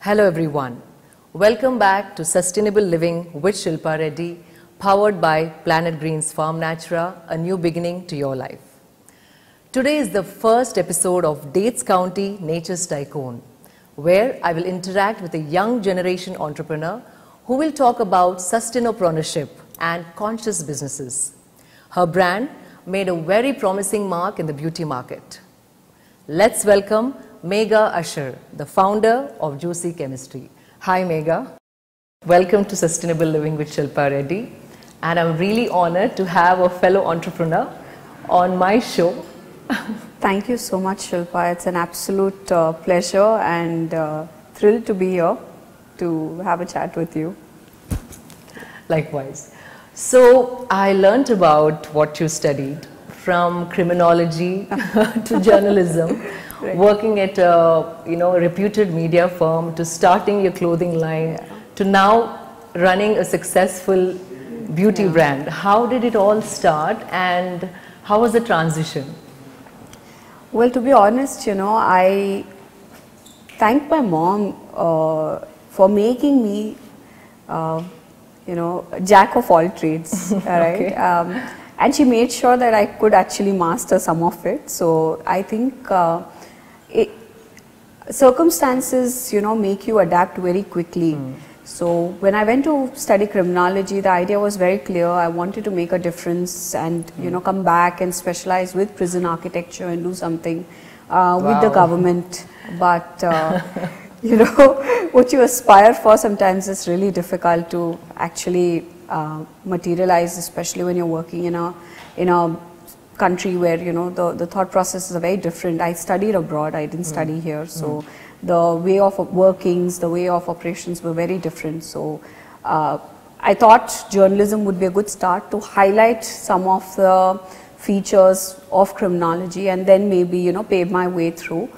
Hello everyone. Welcome back to Sustainable Living with Shilpa Reddy, powered by Planet Green's Farm Natura, a new beginning to your life. Today is the first episode of Dates County Nature's Tycoon, where I will interact with a young generation entrepreneur who will talk about sustainopreneurship and conscious businesses. Her brand made a very promising mark in the beauty market. Let's welcome Megha Usher, the founder of Juicy Chemistry. Hi Megha. Welcome to Sustainable Living with Shilpa Reddy. And I'm really honored to have a fellow entrepreneur on my show. Thank you so much, Shilpa. It's an absolute pleasure and thrilled to be here to have a chat with you. Likewise. So I learned about what you studied, from criminology to journalism, right. Working at a reputed media firm, to starting your clothing line, to now running a successful beauty brand. How did it all start and how was the transition? Well, to be honest, I thank my mom for making me, jack of all trades, right? Okay. And she made sure that I could actually master some of it. So I think circumstances, make you adapt very quickly. So when I went to study criminology, the idea was very clear. I wanted to make a difference and, come back and specialize with prison architecture and do something with the government. But, what you aspire for sometimes is really difficult to actually materialize, especially when you're working in a country where, the thought processes are very different. I studied abroad, I didn't study here. So the way of workings, the way of operations were very different. So I thought journalism would be a good start to highlight some of the features of criminology and then maybe, pave my way through.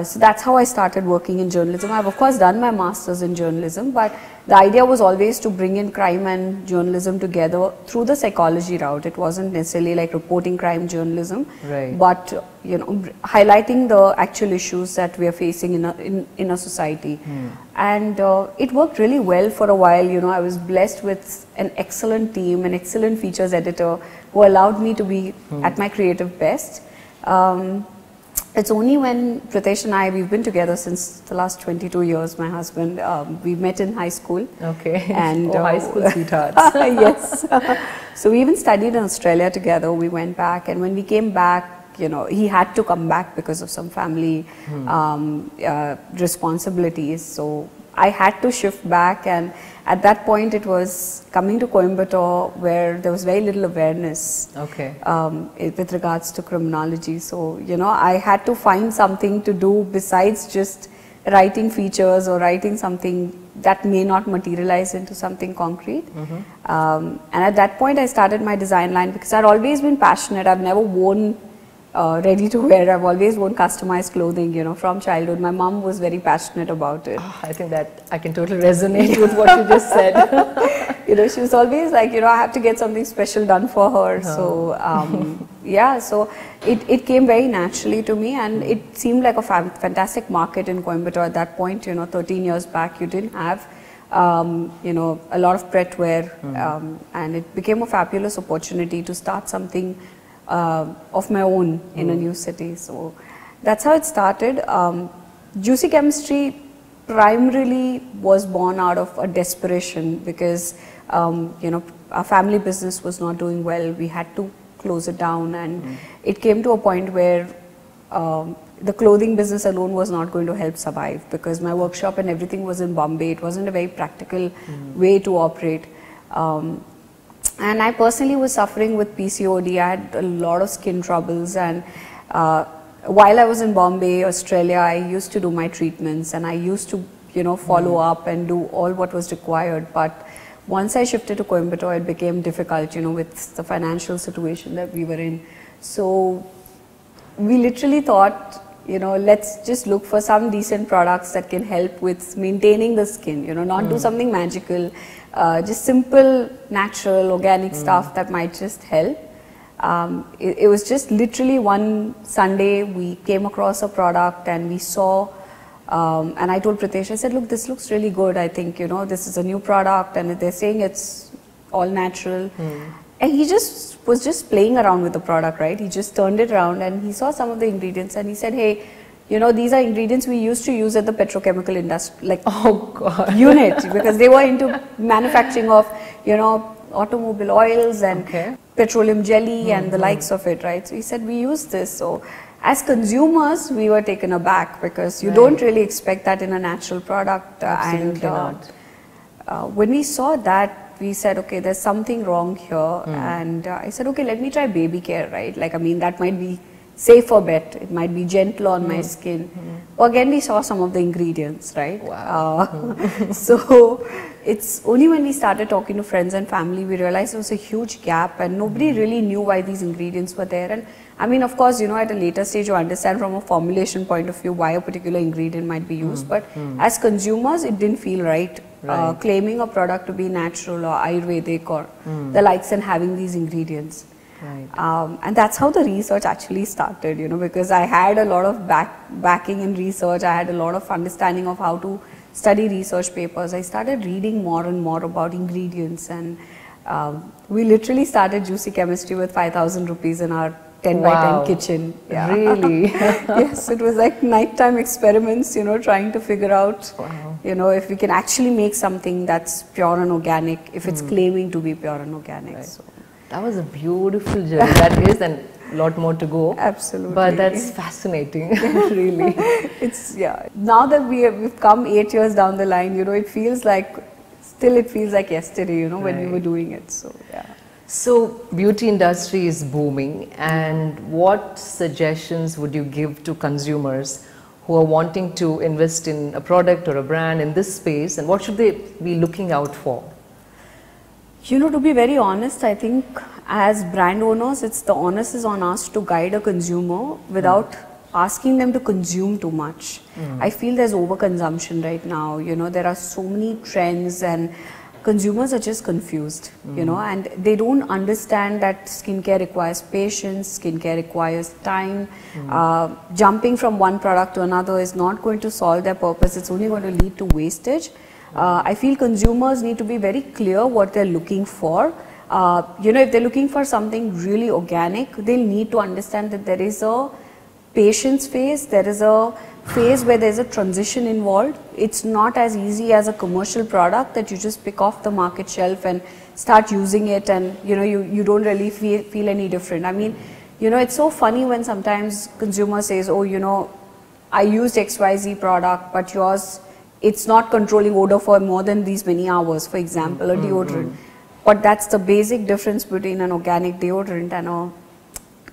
So that's how I started working in journalism. I've of course done my master's in journalism, but the idea was always to bring in crime and journalism together through the psychology route. It wasn't necessarily like reporting crime journalism, right. But highlighting the actual issues that we are facing in a society. And it worked really well for a while. I was blessed with an excellent team, an excellent features editor who allowed me to be at my creative best. It's only when Pritesh and I, we've been together since the last 22 years, my husband, we met in high school. Okay. And high school sweethearts. Yes. So we even studied in Australia together. We went back, and when we came back, he had to come back because of some family responsibilities. So I had to shift back, and at that point it was coming to Coimbatore where there was very little awareness with regards to criminology. So, I had to find something to do besides just writing features or writing something that may not materialize into something concrete. And at that point I started my design line because I'd always been passionate. I've never worn ready to wear. I've always worn customized clothing, from childhood. My mom was very passionate about it. I think that I can totally resonate with what you just said. She was always like, I have to get something special done for her. So, so it came very naturally to me, and it seemed like a fantastic market in Coimbatore at that point. 13 years back, you didn't have a lot of Pret wear, and it became a fabulous opportunity to start something of my own in a new city. So that's how it started. Juicy Chemistry primarily was born out of a desperation because our family business was not doing well. We had to close it down, and it came to a point where the clothing business alone was not going to help survive because my workshop and everything was in Bombay. It wasn't a very practical way to operate. And I personally was suffering with PCOD. I had a lot of skin troubles, and while I was in Bombay, Australia, I used to do my treatments and I used to, follow up and do all what was required. But once I shifted to Coimbatore, it became difficult, with the financial situation that we were in. So we literally thought, let's just look for some decent products that can help with maintaining the skin, not do something magical. Just simple, natural, organic stuff that might just help. It was just literally one Sunday we came across a product and we saw And I told Pritesh, I said, look, this looks really good. I think, you know, this is a new product and they're saying it's all natural. And he was just playing around with the product, right? He just turned it around and he saw some of the ingredients and he said, hey, you know, these are ingredients we used to use at the petrochemical industry, like unit, because they were into manufacturing of, you know, automobile oils and petroleum jelly and the likes of it, right? So he said, we use this. So as consumers, we were taken aback because you don't really expect that in a natural product. Absolutely not. When we saw that, we said, okay, there's something wrong here. And I said, okay, let me try baby care, right? Like, I mean, that might be safer bet. It might be gentle on my skin. Again, we saw some of the ingredients, right? Wow. So it's only when we started talking to friends and family, we realized there was a huge gap and nobody really knew why these ingredients were there. And I mean, of course, you know, at a later stage, you understand from a formulation point of view why a particular ingredient might be used. But as consumers, it didn't feel right. Claiming a product to be natural or Ayurvedic or the likes and having these ingredients. Right. And that's how the research actually started, you know, because I had a lot of backing in research. I had a lot of understanding of how to study research papers. I started reading more and more about ingredients and we literally started Juicy Chemistry with 5,000 rupees in our 10 by 10 kitchen. Yeah. Really? Yes, it was like nighttime experiments, you know, trying to figure out, you know, if we can actually make something that's pure and organic, if it's claiming to be pure and organic. So. That was a beautiful journey. That is, and a lot more to go. Absolutely. But that's fascinating, really. It's, yeah. Now that we've come 8 years down the line, you know, it feels like, still it feels like yesterday, you know, when we were doing it. So, yeah. So, beauty industry is booming, and what suggestions would you give to consumers who are wanting to invest in a product or a brand in this space, and what should they be looking out for? You know, to be very honest, I think as brand owners, the onus is on us to guide a consumer without asking them to consume too much. I feel there's overconsumption right now. You know, there are so many trends and consumers are just confused, you know, and they don't understand that skincare requires patience, skincare requires time. Jumping from one product to another is not going to solve their purpose. It's only going to lead to wastage. I feel consumers need to be very clear what they're looking for. You know, if they're looking for something really organic, they'll need to understand that there is a patience phase, there is a phase where there's a transition involved. It's not as easy as a commercial product that you just pick off the market shelf and start using it and, you know, you don't really feel any different. I mean, you know, it's so funny when sometimes consumer says, oh, you know, I used XYZ product, but yours, it's not controlling odor for more than these many hours, for example, a deodorant. But that's the basic difference between an organic deodorant and a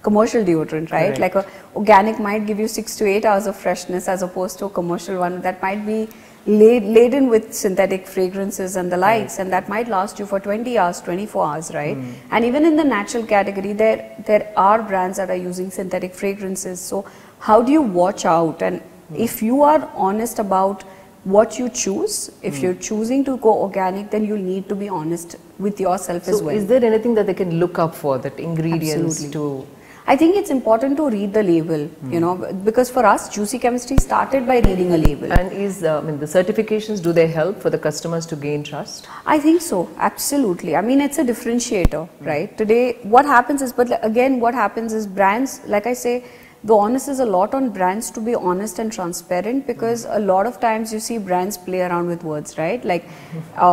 commercial deodorant, right? Like a organic might give you 6 to 8 hours of freshness as opposed to a commercial one that might be laden with synthetic fragrances and the likes, and that might last you for 20 hours, 24 hours, right? And even in the natural category, there are brands that are using synthetic fragrances. So how do you watch out? And if you are honest about what you choose, if you're choosing to go organic, then you'll need to be honest with yourself as well. So is there anything that they can look up for, that ingredients to? I think it's important to read the label, you know, because for us, Juicy Chemistry started by reading a label. And I mean, the certifications, do they help for the customers to gain trust? I think so, absolutely. I mean, it's a differentiator, right? Today, what happens is, but again, what happens is brands, like I say, the onus is a lot on brands to be honest and transparent, because a lot of times you see brands play around with words, right? Like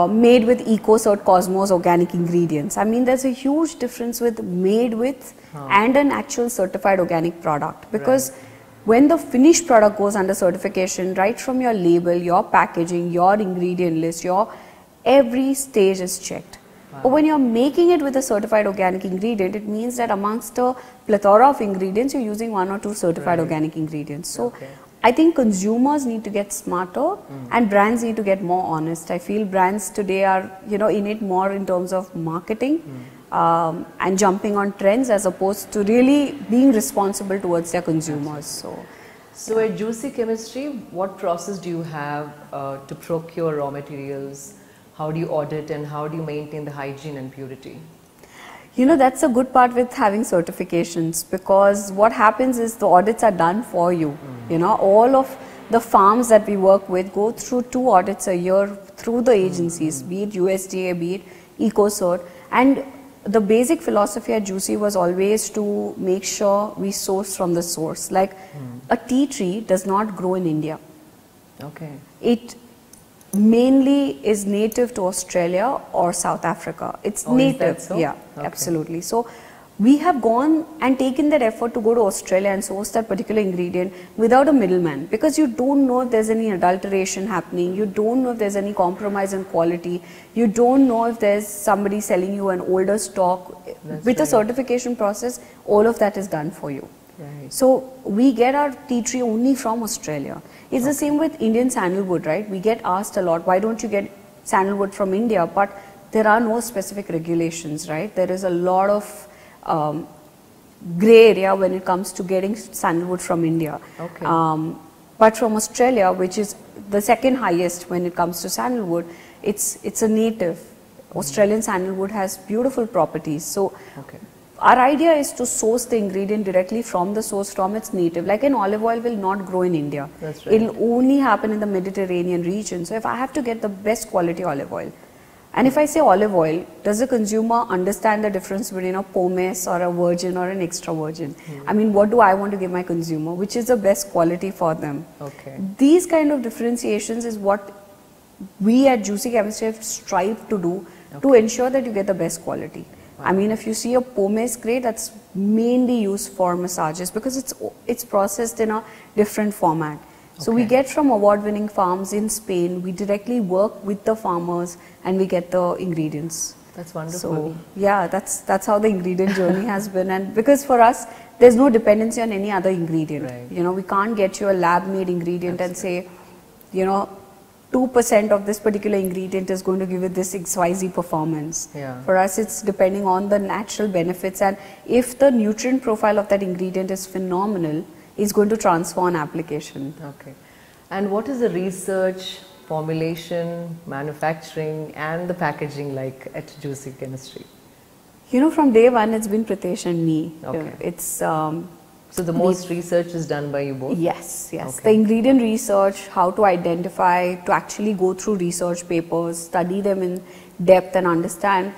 made with EcoCert Cosmos organic ingredients. I mean, there's a huge difference with made with and an actual certified organic product, because when the finished product goes under certification, right from your label, your packaging, your ingredient list, your every stage is checked. But when you're making it with a certified organic ingredient, it means that amongst a plethora of ingredients, you're using 1 or 2 certified organic ingredients. So I think consumers need to get smarter and brands need to get more honest. I feel brands today are, you know, in it more in terms of marketing and jumping on trends as opposed to really being responsible towards their consumers. So at Juicy Chemistry, what process do you have to procure raw materials? How do you audit and how do you maintain the hygiene and purity? You know, that's a good part with having certifications, because what happens is the audits are done for you. You know, all of the farms that we work with go through 2 audits a year through the agencies, be it USDA, be it EcoCert, and the basic philosophy at Juicy was always to make sure we source from the source. Like a tea tree does not grow in India. Okay. It mainly is native to Australia or South Africa. It's native. Is that so? Yeah, okay. Absolutely. So we have gone and taken that effort to go to Australia and source that particular ingredient without a middleman, because you don't know if there's any adulteration happening, you don't know if there's any compromise in quality, you don't know if there's somebody selling you an older stock. That's with right. a certification process, all of that is done for you. Right. So we get our tea tree only from Australia. It's the same with Indian sandalwood, right? We get asked a lot, why don't you get sandalwood from India? But there are no specific regulations, right? There is a lot of grey area when it comes to getting sandalwood from India. Okay. But from Australia, which is the second highest when it comes to sandalwood, it's a native. Australian sandalwood has beautiful properties. So Okay. our idea is to source the ingredient directly from the source, from its native. Like an olive oil will not grow in India. That's right. It'll only happen in the Mediterranean region. So if I have to get the best quality olive oil, and if I say olive oil, does the consumer understand the difference between a pomace or a virgin or an extra virgin? I mean, what do I want to give my consumer? Which is the best quality for them? Okay. These kind of differentiations is what we at Juicy Chemistry have strived to do to ensure that you get the best quality. I mean, if you see a pomace grade, that's mainly used for massages because it's processed in a different format. So we get from award-winning farms in Spain. We directly work with the farmers and we get the ingredients. That's wonderful. So yeah, that's how the ingredient journey has been. And because for us, there's no dependency on any other ingredient. Right. You know, we can't get you a lab-made ingredient and say, you know, 2% of this particular ingredient is going to give you this XYZ performance. Yeah. For us, it's depending on the natural benefits, and if the nutrient profile of that ingredient is phenomenal, it's going to transfer on application. Okay. And what is the research, formulation, manufacturing and the packaging like at Juicy Chemistry? You know, from day one, it's been Pritesh and me. Okay. It's So the most research is done by you both? Yes, yes. Okay. The ingredient research, how to identify, to actually go through research papers, study them in depth and understand.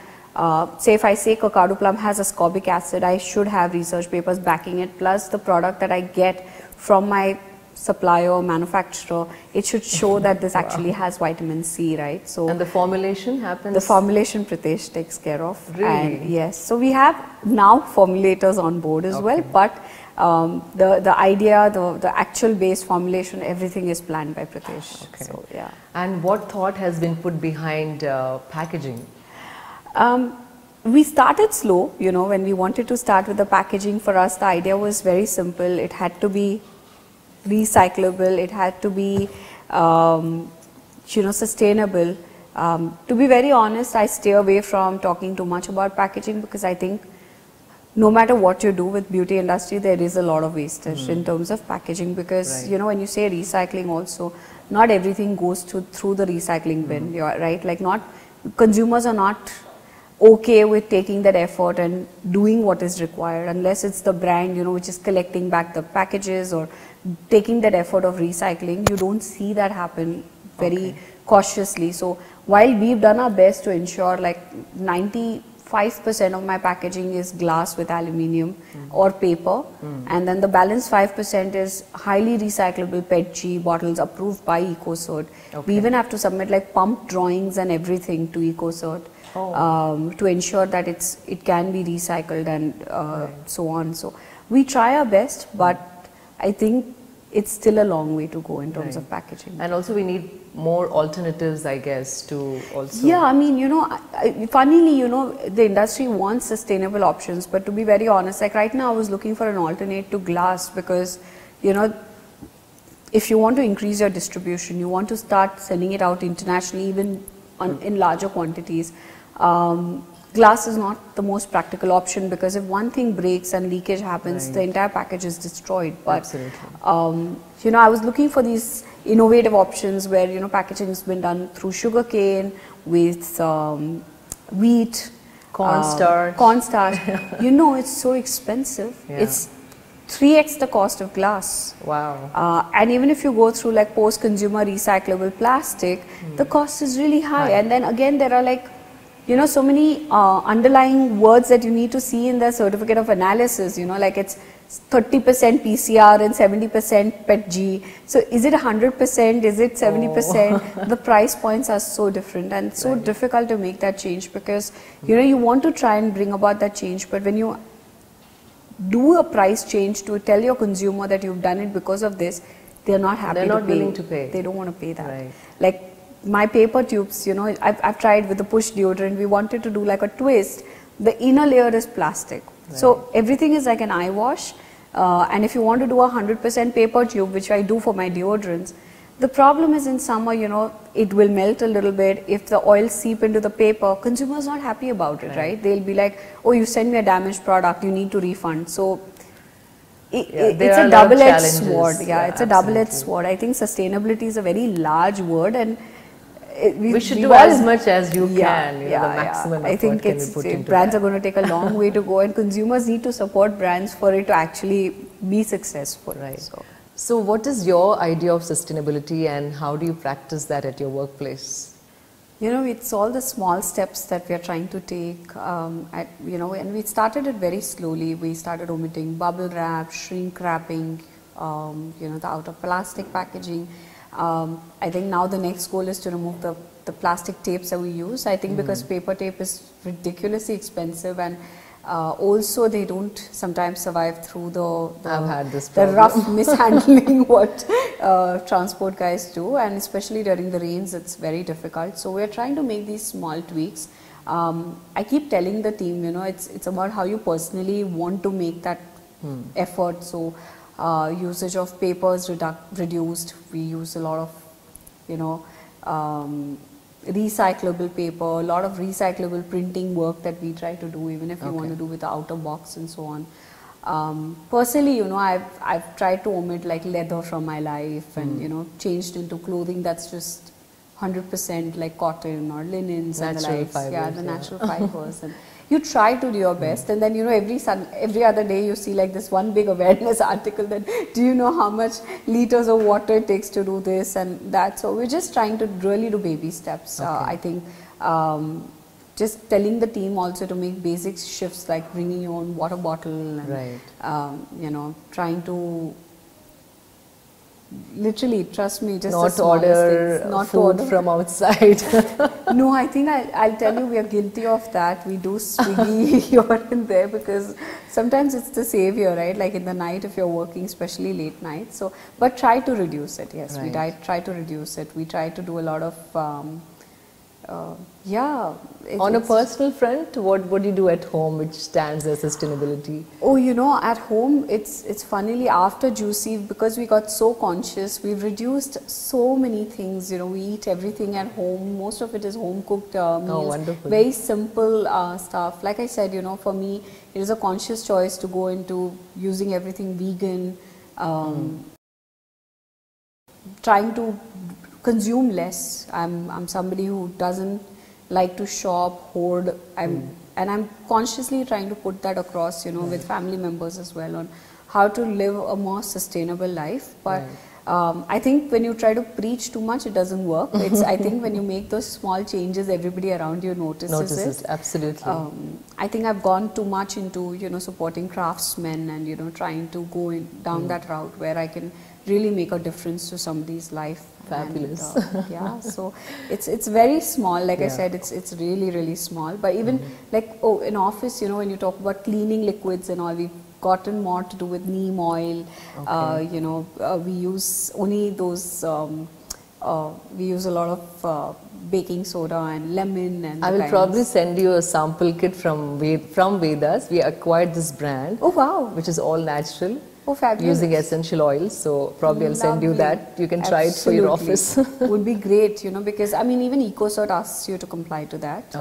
Say if I say cacao plum has ascorbic acid, I should have research papers backing it, plus the product that I get from my supplier or manufacturer, it should show that this actually has vitamin C, right? So And the formulation happens? the formulation Pritesh takes care of. Really? And yes, so we have now formulators on board as well, but the idea, the actual base formulation, everything is planned by Pritesh. Okay. So yeah. And what thought has been put behind packaging? We started slow, you know, when we wanted to start with the packaging. For us, the idea was very simple. It had to be recyclable, it had to be you know, sustainable. To be very honest, I stay away from talking too much about packaging because I think no matter what you do with beauty industry, there is a lot of wastage in terms of packaging, because you know, when you say recycling also, not everything goes through the recycling bin, you're right? Like, not consumers are not okay with taking that effort and doing what is required unless it's the brand, you know, which is collecting back the packages or taking that effort of recycling. You don't see that happen very cautiously. So while we've done our best to ensure like 95% of my packaging is glass with aluminium or paper, and then the balance 5% is highly recyclable PET-G bottles approved by EcoCert. We even have to submit like pump drawings and everything to EcoCert. To ensure that it can be recycled and so on. So we try our best, but I think it's still a long way to go in terms of packaging. And also we need more alternatives, I guess, to also... Yeah, I mean, you know, funnily, you know, the industry wants sustainable options, but to be very honest, like right now I was looking for an alternate to glass because, you know, if you want to increase your distribution, you want to start sending it out internationally, even in larger quantities. Glass is not the most practical option because if one thing breaks and leakage happens, the entire package is destroyed. But you know, I was looking for these innovative options where, you know, packaging has been done through sugarcane with wheat, cornstarch. You know, it's so expensive. It's 3x the cost of glass. Wow. And even if you go through like post-consumer recyclable plastic, the cost is really high. And then again, there are like, you know, so many underlying words that you need to see in the certificate of analysis, you know, like it's 30% PCR and 70% PETG. So is it 100%? Is it 70%? The price points are so different, and it's so difficult to make that change, because, you know, you want to try and bring about that change, but when you do a price change to tell your consumer that you've done it because of this, they're not happy They're to not pay. willing to pay. They don't want to pay that. Right. Like my paper tubes, you know, I've tried with the push deodorant. We wanted to do like a twist. The inner layer is plastic. Right. So everything is like an eye wash. And if you want to do 100% paper tube, which I do for my deodorants, the problem is in summer, you know, it will melt a little bit. If the oil seep into the paper, consumers not happy about it, right? They'll be like, oh, you send me a damaged product, you need to refund. So it's a double-edged sword. Yeah, it's a double-edged sword. I think sustainability is a very large word, and we should do as much as you can, you know, the maximum I think brands are going to take a long way to go, and consumers need to support brands for it to actually be successful. Right. So what is your idea of sustainability, and how do you practice that at your workplace? You know, it's all the small steps that we are trying to take, you know, and we started it very slowly. We started omitting bubble wrap, shrink wrapping, you know, the out of plastic packaging. I think now the next goal is to remove the plastic tapes that we use. I think because paper tape is ridiculously expensive, and also they don't sometimes survive through I've had this the rough mishandling what transport guys do, and especially during the rains it's very difficult. So we're trying to make these small tweaks. I keep telling the team, you know, it's about how you personally want to make that effort. So usage of paper is reduced. We use a lot of, you know, recyclable paper, a lot of recyclable printing work that we try to do, even if you want to do with the outer box and so on. Personally, you know, I've tried to omit like leather from my life, and you know, changed into clothing that's just 100% like cotton or linens and the likes. Fibers, the natural fibers. And you try to do your best, and then, you know, every other day you see like this one big awareness article that, do you know how much liters of water it takes to do this and that. So we're just trying to really do baby steps. I think just telling the team also to make basic shifts, like bringing your own water bottle and you know, trying to literally, trust me, just not order food from outside. No, I think I'll tell you, we are guilty of that. We do Swiggy here and there, because sometimes it's the savior, right? Like in the night if you're working, especially late night. So, but try to reduce it. Yes, we try to reduce it. We try to do a lot of On a personal front, what do you do at home which stands as sustainability? Oh, you know, at home, it's funnily after Juicy, because we got so conscious, we've reduced so many things. You know, we eat everything at home. Most of it is home cooked meals. Oh, wonderful. Very simple stuff. Like I said, you know, for me, it is a conscious choice to go into using everything vegan, trying to consume less. I'm somebody who doesn't like to shop, hoard. And I'm consciously trying to put that across, you know, with family members as well, on how to live a more sustainable life. But I think when you try to preach too much, it doesn't work. I think when you make those small changes, everybody around you notices it. Absolutely. I think I've gone too much into, you know, supporting craftsmen and, you know, trying to go down that route where I can really make a difference to somebody's life. Fabulous. And, so it's very small. Like I said, it's really small. But even like in office, you know, when you talk about cleaning liquids and all, we've gotten more to do with neem oil. You know, we use only those. We use a lot of baking soda and lemon and. I will probably send you a sample kit from Vedas. We acquired this brand. Oh wow! Which is all natural. Oh, fabulous. Using essential oils, so probably I'll send you that. You can try it for your office. Would be great, you know, because I mean, even EcoCert asks you to comply to that.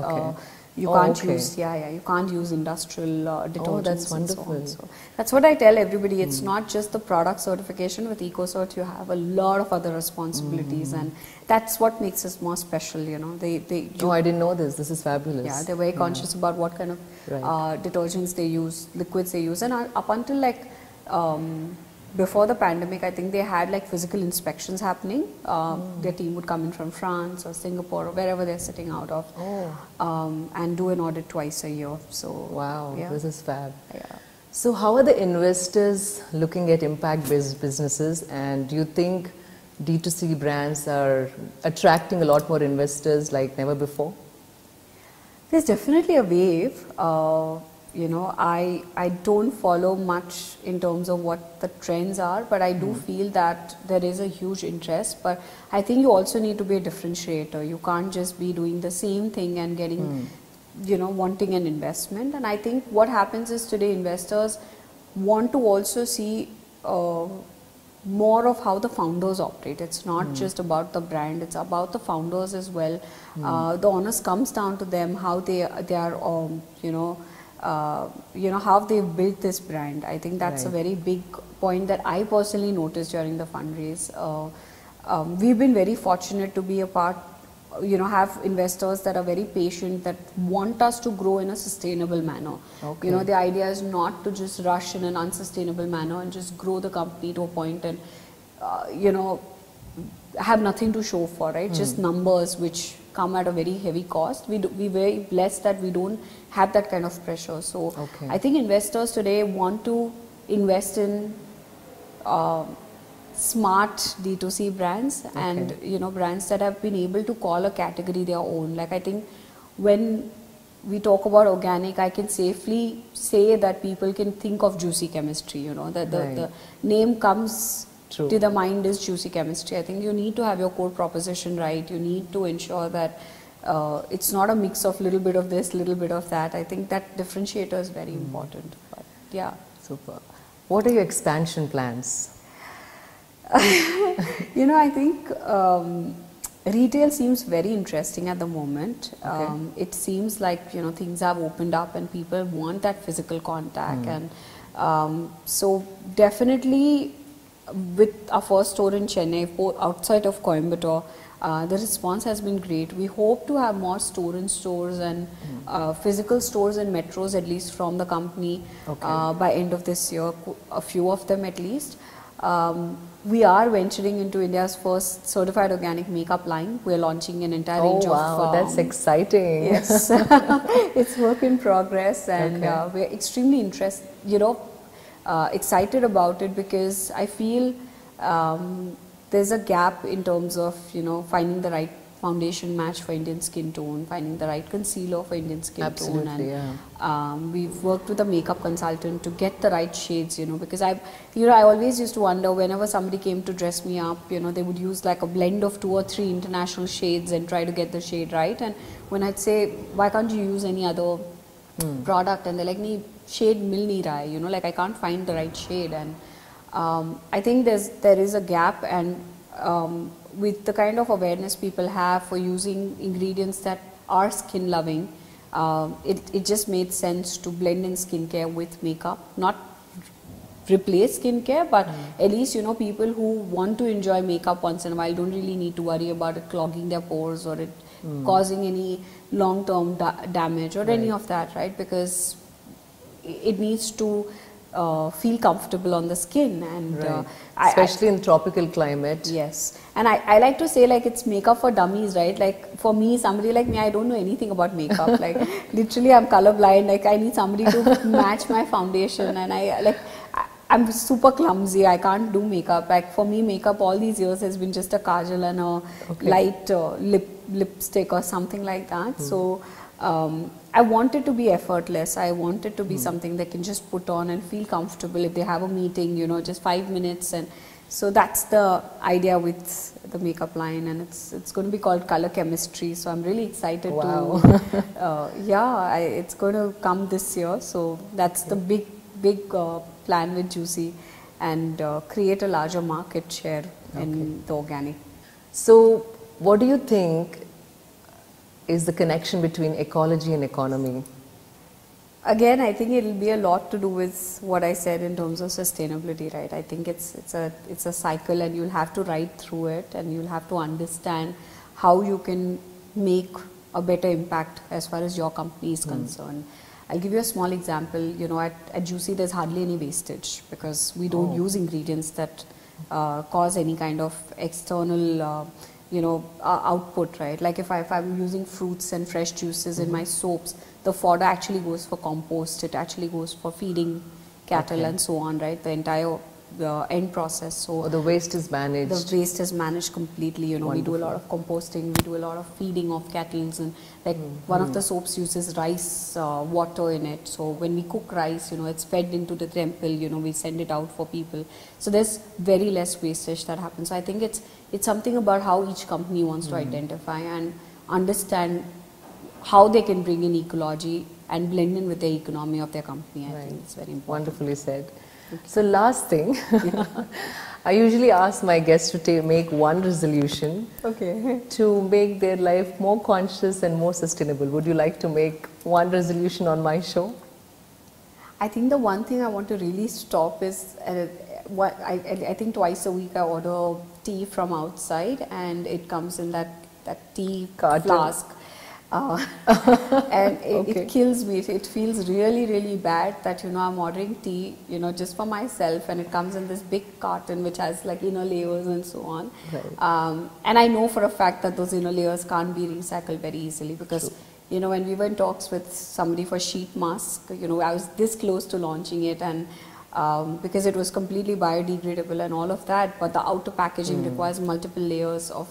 You can't use, you can't use industrial detergents. Oh, that's wonderful. And so on. So that's what I tell everybody. It's not just the product certification. With EcoCert, you have a lot of other responsibilities, and that's what makes us more special. You know, I didn't know this. This is fabulous. Yeah, they're very conscious about what kind of detergents they use, liquids they use, and up until like before the pandemic, I think they had like physical inspections happening. Their team would come in from France or Singapore or wherever they're sitting out of, and do an audit twice a year. So wow, yeah. this is fab. Yeah. So how are the investors looking at impact-based businesses, and do you think D2C brands are attracting a lot more investors like never before? There's definitely a wave. You know, I don't follow much in terms of what the trends are, but I do feel that there is a huge interest. But I think you also need to be a differentiator. You can't just be doing the same thing and getting, you know, wanting an investment. And I think what happens is today investors want to also see more of how the founders operate. It's not just about the brand, it's about the founders as well. The onus comes down to them, how they are, you know, how they've built this brand. I think that's a very big point that I personally noticed during the fundraise. We've been very fortunate to be a part, you know, have investors that are very patient, that want us to grow in a sustainable manner. You know, the idea is not to just rush in an unsustainable manner and just grow the company to a point and, you know, have nothing to show for, right? Just numbers which come at a very heavy cost. We're very blessed that we don't have that kind of pressure. So I think investors today want to invest in smart D2C brands and, you know, brands that have been able to call a category their own. Like I think when we talk about organic, I can safely say that people can think of juicy chemistry, you know, that the name comes to the mind is juicy chemistry. I think you need to have your core proposition right. You need to ensure that it's not a mix of little bit of this, little bit of that. I think that differentiator is very important. But yeah. Super. What are your expansion plans? You know, I think retail seems very interesting at the moment. It seems like, you know, things have opened up and people want that physical contact. And so definitely with our first store in Chennai, outside of Coimbatore, the response has been great. We hope to have more store-in-stores and physical stores in metros, at least from the company, by end of this year, a few of them at least. We are venturing into India's first certified organic makeup line. We're launching an entire range of... Oh wow, that's exciting. Yes, it's work in progress, and we're extremely excited about it, because I feel there's a gap in terms of, you know, finding the right foundation match for Indian skin tone, finding the right concealer for Indian skin tone. And we've worked with a makeup consultant to get the right shades, you know, because I always used to wonder, whenever somebody came to dress me up, you know, they would use like a blend of 2 or 3 international shades and try to get the shade right. And when I'd say, why can't you use any other product? And they're like, nee, shade mil nahi raha hai, you know, like I can't find the right shade. And I think there is a gap, and with the kind of awareness people have for using ingredients that are skin loving, it just made sense to blend in skincare with makeup, not replace skincare, but at least, you know, people who want to enjoy makeup once in a while don't really need to worry about it clogging their pores or it causing any long-term damage or any of that, right? Because it needs to feel comfortable on the skin, and especially in tropical climate. Yes, and I like to say, like, it's makeup for dummies, right? Like for me, somebody like me, I don't know anything about makeup. Like literally, I'm colorblind. Like I need somebody to match my foundation, and I'm super clumsy. I can't do makeup. Like for me, makeup all these years has been just a kajal and a light lipstick or something like that. So I want it to be effortless. I want it to be something they can just put on and feel comfortable if they have a meeting, you know, just 5 minutes. And so that's the idea with the makeup line, and it's going to be called Color Chemistry. So I'm really excited to, it's going to come this year. So that's the big plan with Juicy, and create a larger market share in the organic. So what do you think is the connection between ecology and economy? Again, I think it will be a lot to do with what I said in terms of sustainability, right? I think it's a cycle, and you'll have to ride through it, and you'll have to understand how you can make a better impact as far as your company is concerned. I'll give you a small example. You know, at Juicy there's hardly any wastage because we don't use ingredients that cause any kind of external output, right? Like if I'm using fruits and fresh juices in my soaps, the fodder actually goes for compost, it actually goes for feeding cattle and so on, right? The entire end process. So the waste is managed. The waste is managed completely. You know, Wonderful. we do a lot of composting, we do a lot of feeding of cattle, and like one of the soaps uses rice water in it. So when we cook rice, you know, it's fed into the temple. You know, we send it out for people. So there's very less wastage that happens. So I think it's something about how each company wants to identify and understand how they can bring in ecology and blend in with the economy of their company. I think it's very important. Wonderfully said. So last thing, I usually ask my guests to make one resolution to make their life more conscious and more sustainable. Would you like to make one resolution on my show? I think the one thing I want to really stop is, I think twice a week I order tea from outside and it comes in that tea flask. And it kills me. It feels really, really bad that, you know, I'm ordering tea, you know, just for myself, and it comes in this big carton which has like inner layers and so on. Right. And I know for a fact that those inner layers can't be recycled very easily because, you know, when we were in talks with somebody for sheet mask, you know, I was this close to launching it, and because it was completely biodegradable and all of that, but the outer packaging requires multiple layers of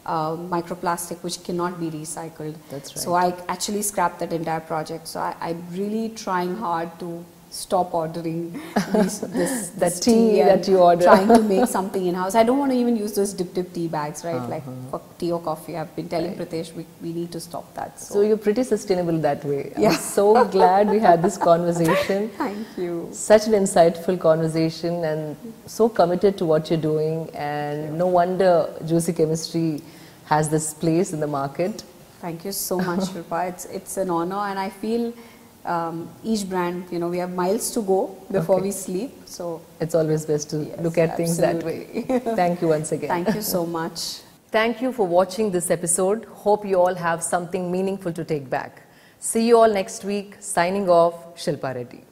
microplastic which cannot be recycled. That's right. So I actually scrapped that entire project. So I'm really trying hard to stop ordering this tea that you order. Trying to make something in-house. I don't want to even use those dip tea bags, right? Like for tea or coffee. I've been telling Pritesh we need to stop that. So you're pretty sustainable that way. Yeah. I'm so glad we had this conversation. Thank you. Such an insightful conversation and so committed to what you're doing, and no wonder Juicy Chemistry has this place in the market. Thank you so much, Shilpa. It's an honor, and I feel each brand, you know, we have miles to go before we sleep. So it's always best to look at things that way. Thank you once again. Thank you so much. Thank you for watching this episode. Hope you all have something meaningful to take back. See you all next week. Signing off, Shilpa Reddy.